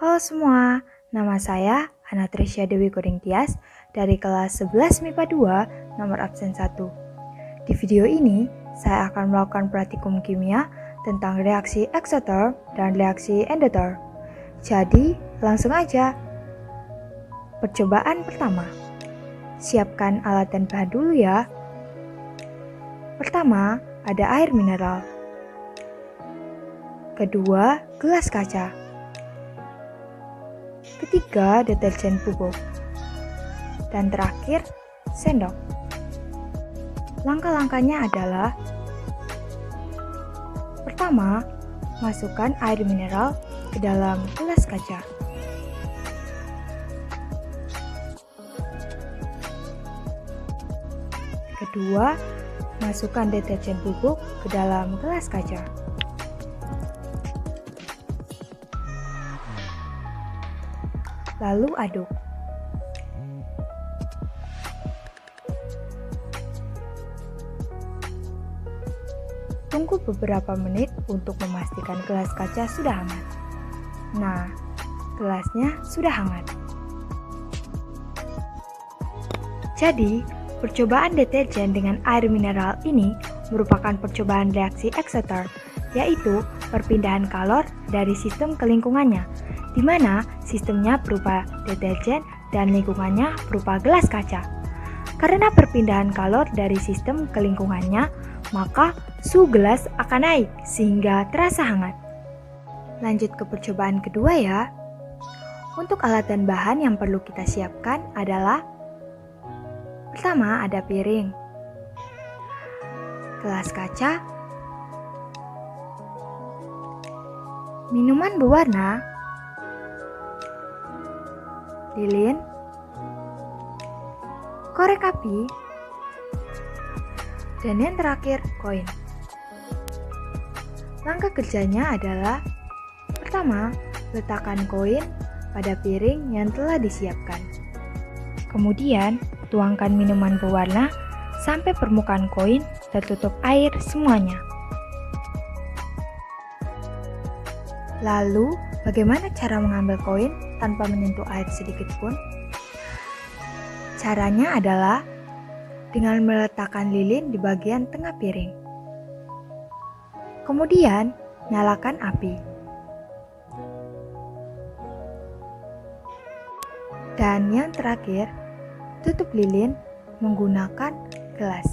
Halo semua, nama saya Anatrisya Dewi Koringtias dari kelas 11 MIPA 2 nomor absen 1. Di video ini, saya akan melakukan praktikum kimia tentang reaksi eksoter dan reaksi endoter. Jadi, langsung aja. Percobaan pertama. Siapkan alat dan bahan dulu ya. Pertama, ada air mineral. Kedua, gelas kaca. Ketiga, deterjen bubuk. Dan terakhir, sendok. Langkah-langkahnya adalah: pertama, masukkan air mineral ke dalam gelas kaca. Kedua, masukkan deterjen bubuk ke dalam gelas kaca. Lalu aduk. Tunggu beberapa menit untuk memastikan gelas kaca sudah hangat. Nah, gelasnya sudah hangat. Jadi, percobaan deterjen dengan air mineral ini merupakan percobaan reaksi eksoter, yaitu perpindahan kalor dari sistem ke lingkungannya, di mana sistemnya berupa deterjen dan lingkungannya berupa gelas kaca. Karena perpindahan kalor dari sistem ke lingkungannya, maka suhu gelas akan naik sehingga terasa hangat. Lanjut ke percobaan kedua ya. Untuk alat dan bahan yang perlu kita siapkan adalah: pertama, ada piring, gelas kaca, minuman berwarna, lilin, korek api, dan yang terakhir, koin. Langkah kerjanya adalah: pertama, letakkan koin pada piring yang telah disiapkan. Kemudian, tuangkan minuman berwarna sampai permukaan koin tertutup air semuanya. Lalu, bagaimana cara mengambil koin tanpa menyentuh air sedikit pun? Caranya adalah dengan meletakkan lilin di bagian tengah piring. Kemudian, nyalakan api. Dan yang terakhir, tutup lilin menggunakan gelas.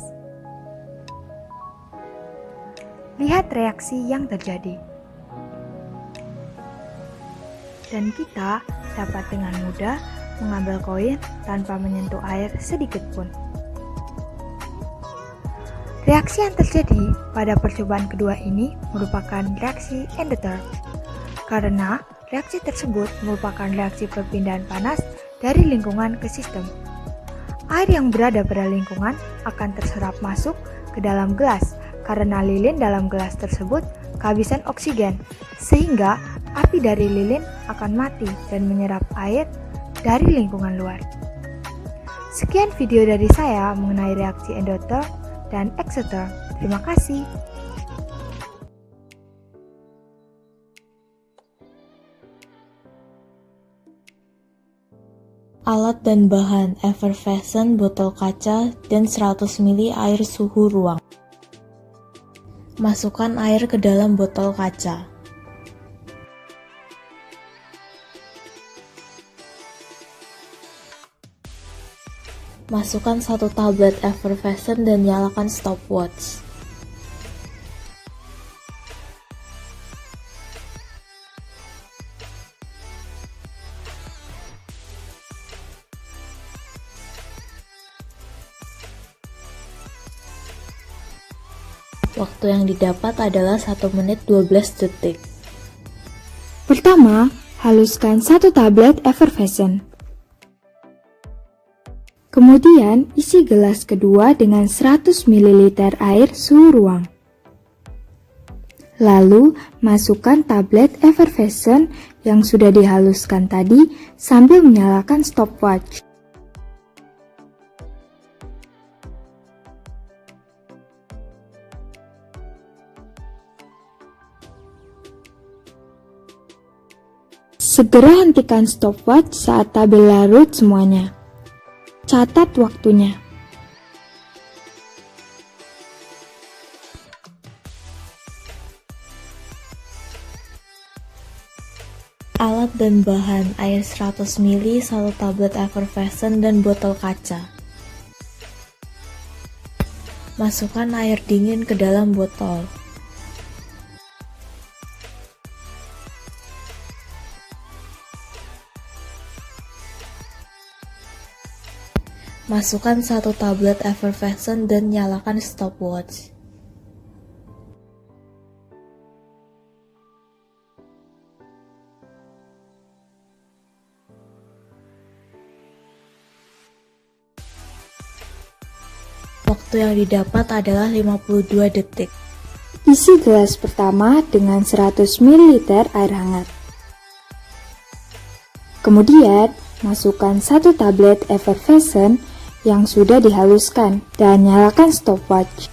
Lihat reaksi yang terjadi. Dan kita dapat dengan mudah mengambil koin tanpa menyentuh air sedikit pun. Reaksi yang terjadi pada percobaan kedua ini merupakan reaksi endoter, karena reaksi tersebut merupakan reaksi perpindahan panas dari lingkungan ke sistem. Air yang berada pada lingkungan akan terserap masuk ke dalam gelas karena lilin dalam gelas tersebut kehabisan oksigen, sehingga api dari lilin akan mati dan menyerap air dari lingkungan luar. Sekian video dari saya mengenai reaksi endoter dan eksoter. Terima kasih. Alat dan bahan: effervescent botol kaca dan 100 ml air suhu ruang. Masukkan air ke dalam botol kaca. Masukkan 1 tablet effervescent dan nyalakan stopwatch. Waktu yang didapat adalah 1 menit 12 detik. Pertama, haluskan 1 tablet effervescent. Kemudian, isi gelas kedua dengan 100 ml air suhu ruang. Lalu, masukkan tablet effervescent yang sudah dihaluskan tadi sambil menyalakan stopwatch. Segera hentikan stopwatch saat tabel larut semuanya. Catat waktunya. Alat dan bahan: air 100 ml, 1 tablet effervescent, dan botol kaca. Masukkan air dingin ke dalam botol. Masukkan 1 tablet effervescent dan nyalakan stopwatch. Waktu yang didapat adalah 52 detik. Isi gelas pertama dengan 100 ml air hangat. Kemudian, masukkan 1 tablet effervescent yang sudah dihaluskan dan nyalakan stopwatch.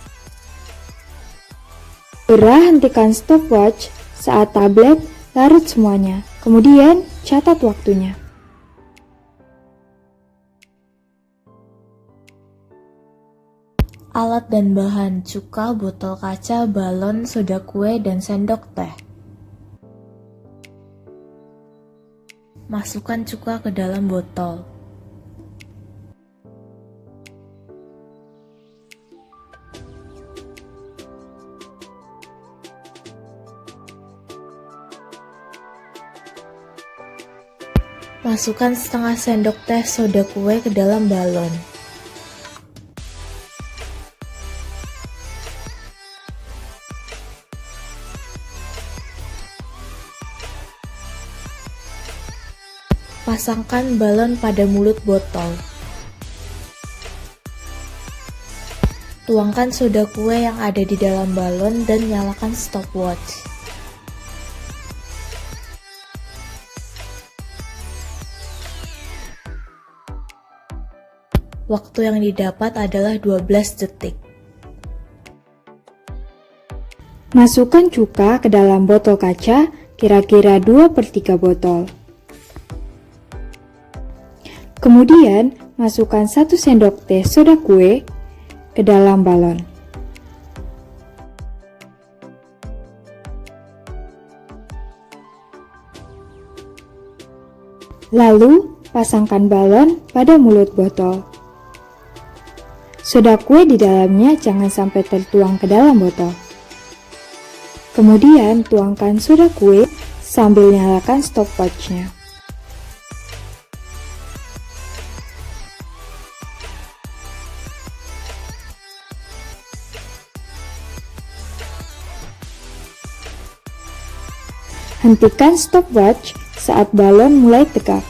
Segera hentikan stopwatch saat tablet larut semuanya. Kemudian, catat waktunya. Alat dan bahan: cuka, botol kaca, balon, soda kue, dan sendok teh. Masukkan cuka ke dalam botol. Masukkan setengah sendok teh soda kue ke dalam balon. Pasangkan balon pada mulut botol. Tuangkan soda kue yang ada di dalam balon dan nyalakan stopwatch. Waktu yang didapat adalah 12 detik. Masukkan cuka ke dalam botol kaca, kira-kira 2/3 botol. Kemudian, masukkan 1 sendok teh soda kue ke dalam balon. Lalu, pasangkan balon pada mulut botol. Soda kue di dalamnya jangan sampai tertuang ke dalam botol. Kemudian, tuangkan soda kue sambil nyalakan stopwatch-nya. Hentikan stopwatch saat balon mulai tegak.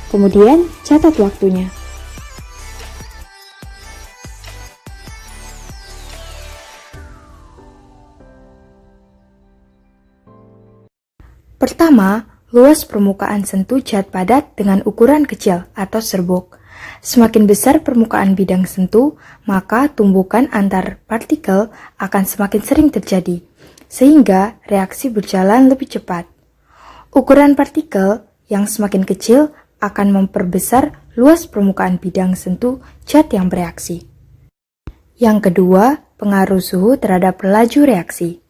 Kemudian, catat waktunya. Pertama, luas permukaan sentuh cat padat dengan ukuran kecil atau serbuk. Semakin besar permukaan bidang sentuh, maka tumbukan antar partikel akan semakin sering terjadi, sehingga reaksi berjalan lebih cepat. Ukuran partikel yang semakin kecil akan memperbesar luas permukaan bidang sentuh cat yang bereaksi. Yang kedua, pengaruh suhu terhadap laju reaksi.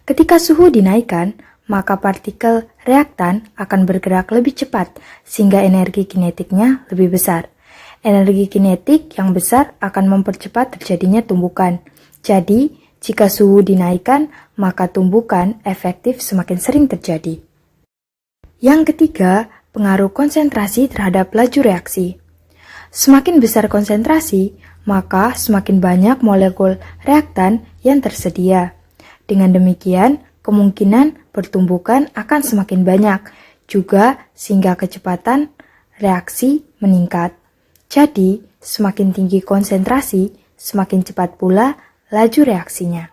Ketika suhu dinaikkan, maka partikel reaktan akan bergerak lebih cepat sehingga energi kinetiknya lebih besar. Energi kinetik yang besar akan mempercepat terjadinya tumbukan. Jadi, jika suhu dinaikkan, maka tumbukan efektif semakin sering terjadi. Yang ketiga, pengaruh konsentrasi terhadap laju reaksi. Semakin besar konsentrasi, maka semakin banyak molekul reaktan yang tersedia. Dengan demikian, kemungkinan pertumbukan akan semakin banyak, juga sehingga kecepatan reaksi meningkat. Jadi, semakin tinggi konsentrasi, semakin cepat pula laju reaksinya.